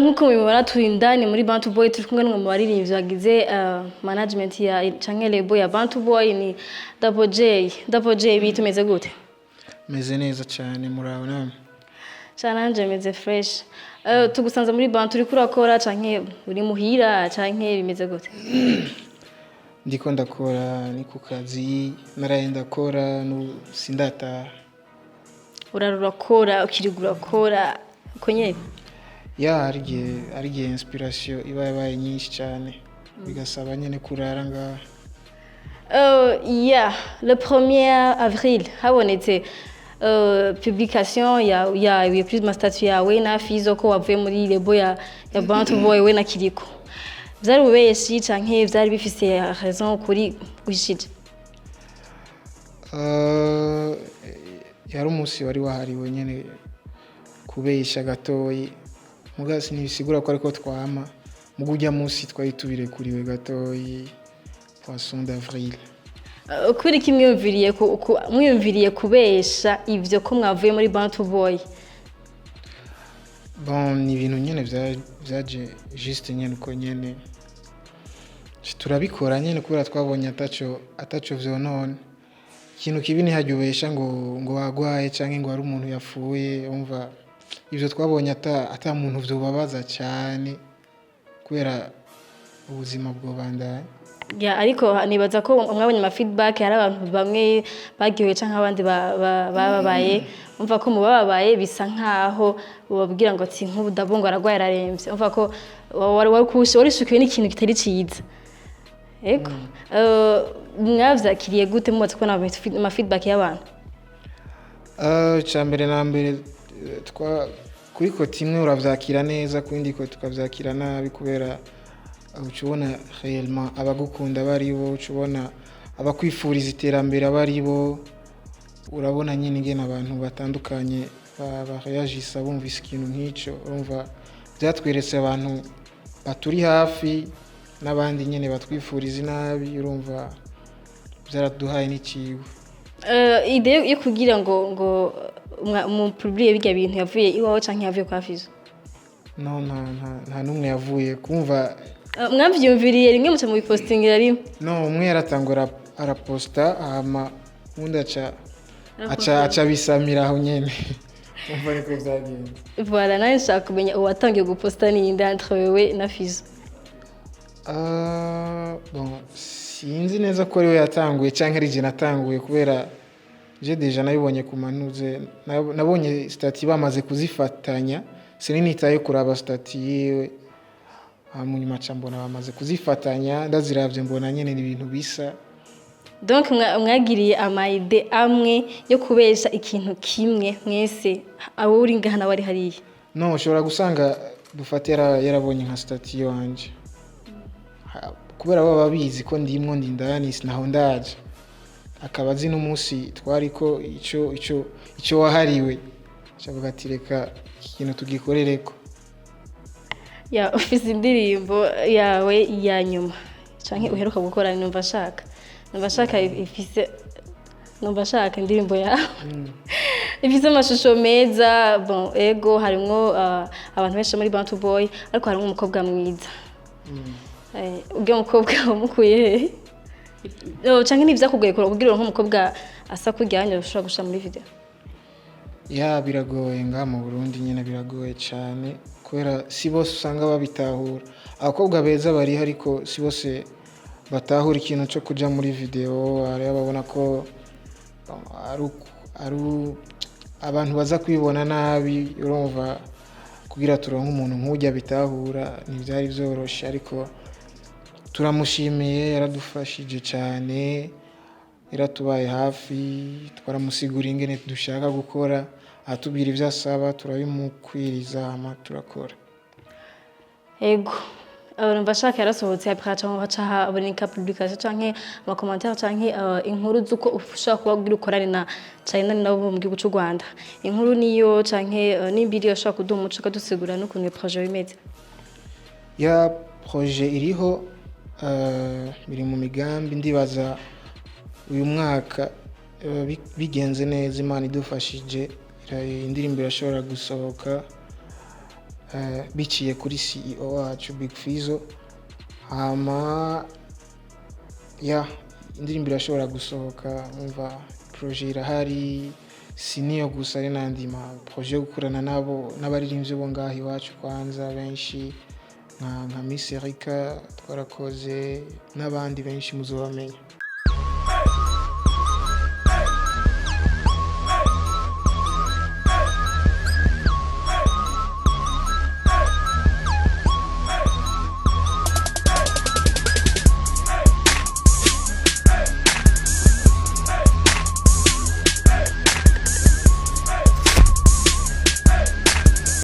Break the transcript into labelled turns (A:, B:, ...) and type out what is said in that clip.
A: nkuko mubibona turi indani muri Bantu Boy turi kumwe n'umwe mu baririmbyi bagize management ya canke label ya Bantu Boy ni Double J. Double J bitumeze gute?
B: Meze neza cyane murabona.
A: Nanje meze fresh. Tugusanze muri Bantu uri kurakora canke uri muhira canke bimeze gute?
B: Ndiko ndakora ni ku kazi naraye ndakora no sindata.
A: Urarurakora ukirigura kora konye?
B: Ya arigiye inspiration iba yabaye nyinshi cyane bigasaba nyene kurara nga.
A: Yeah, le 1er avril habonetse publication ya plus ma statut yawe na Fizo ko wavuye muri lebo ya Bantu Boy we na Kiriko. Vyari ubeshi canke vyari bifise raison kuri gushije?
B: Yari umunsi wari wahariwe nyene kubesha gatoyi. Mugasi nibisigura ko ariko twama mugujya munsi twari tubirekuriwe gatoyi poisson d'avril.
A: Kuri mwiyumviriye kubesha ivyo ko mwavuye muri Bantu Boy?
B: Bon ni ibintu nyene vyaje juste nyene uko nyene turabikora nyene kubera twabonye ataco vyonone. Ikintu kibi ni hajyubesha ngo wagwaye canke ngo ari umuntu yapfuye umva ivyo twabonye ata muntu vyobabaza cyane kubera ubuzima bwo bandanye.
A: Ya ariko nibaza ko mwabonye ama feedback hari abantu bamwe bagiye canke abandi bababaye umva ko mubabaye bisa nkaho ubabwira ngo ati nk'ubudabongo aragwaye araremvye umva ko wari shukiwe n'ikintu kitari ciza. Ego mwavyakiriye gute mubatse ko ama feedback y'abantu?
B: Cyambere na mbere kuri kote imwe uravyakira neza kundi ko tukavyakira nabi kubera ucubona réellement abagukunda baribo ucubona abakwifuriza iterambere baribo urabona nyine ngene abantu batandukanye bareagisa bumvise ikintu nk'ico urumva byatweretse abantu baturi hafi n'abandi nyene batwifuriza nabi urumva byaraduhaye n'ikiwe.
A: Ide yo kugira ngo mu publier bijya bintu yavuye iwawe canke yavuye kwa Fizo?
B: No nta numwe yavuye kumva
A: mwavyumviriye rimwe muca mu bipostingira rimwe?
B: No umwe yaratangura araposta ama undi aca bisamira aho nyene umva niko vyagenze.
A: Voilà nawe nshaka kumenya uwatangiye guposta ni inde entre wewe na Fizo?
B: Bon sinzi neza ko ariwe yatanguye canke ari je natanguye kubera je deja nabibonye ku manuze nabonye stati bamaze kuzifatanya sininitaye kuraba stati yiwe munyuma mbona bamaze kuzifatanya ndaziravye mbona nyene ni ibintu bisa.
A: Donc mwagiriye ama idée amwe yo kubesha ikintu kimwe mwese abo uri ngahana wari hariye?
B: No ushobora gusanga dufatira yarabonye nka stati yanje kubera baba bizi ko ndimwo ndindani sinaho ndaje akabazi n'umunsi twariko ico wahariwe shavuga ati reka ikintu tugikorereko.
A: Ya ufise indirimbo yawe ya nyuma canke uheruka gukora numva shaka indirimbo yawe ifise amashusho meza. Bon ego harimwo abantu benshi muri Bantu Boy ariko harimwo umukobwa mwiza. Ubwo mukobwa umukuye canke nivyakugoye kugira nk'umukobwa asa kujyanye ushobora gusha muri video?
B: Ya biragoye nga mu Burundi nyene biragoye cyane kubera si bose usanga babitahura. Abakobwa beza bari ariko si bose batahura ikintu cyo kuja muri video ari babona ko ari abantu baza kwibona nabi urumva kugira turonke umuntu nk'ujya bitahura ntivyari vyoroshe ariko turamushimiye yaradufashije cyane yaratubaye hafi twaramusigura ingene dushaka gukora atubwira ivyo asaba turabimukwiriza ama turakora.
A: Ego numva shaka yarasohotse après baca haboneka publication canke ama commentaire canke inkuru zuko ushaka kubagira ukorane na China nabo mu gihugu cy'u Rwanda. Inkuru niyo canke n'imbiri yoshaka kuduha umuco kadusigura n'ukuntu projet bimeze?
B: Ya projet iriho biri mu migambi ndibaza uyu mwaka bigenze neza Imana idufashije indirimbo irashobora gusohoka biciye kuri CEO wacu Big Fizzo. Hama ya indirimbo irashobora gusohoka, umva projet irahari, siniyo gusa ari n'andi ma projet yo gukorana nabo n'abaririmbyi bo ngaho iwacu kwanza benshi nka Miss Erika twarakoze n'abandi benshi muzobamenya.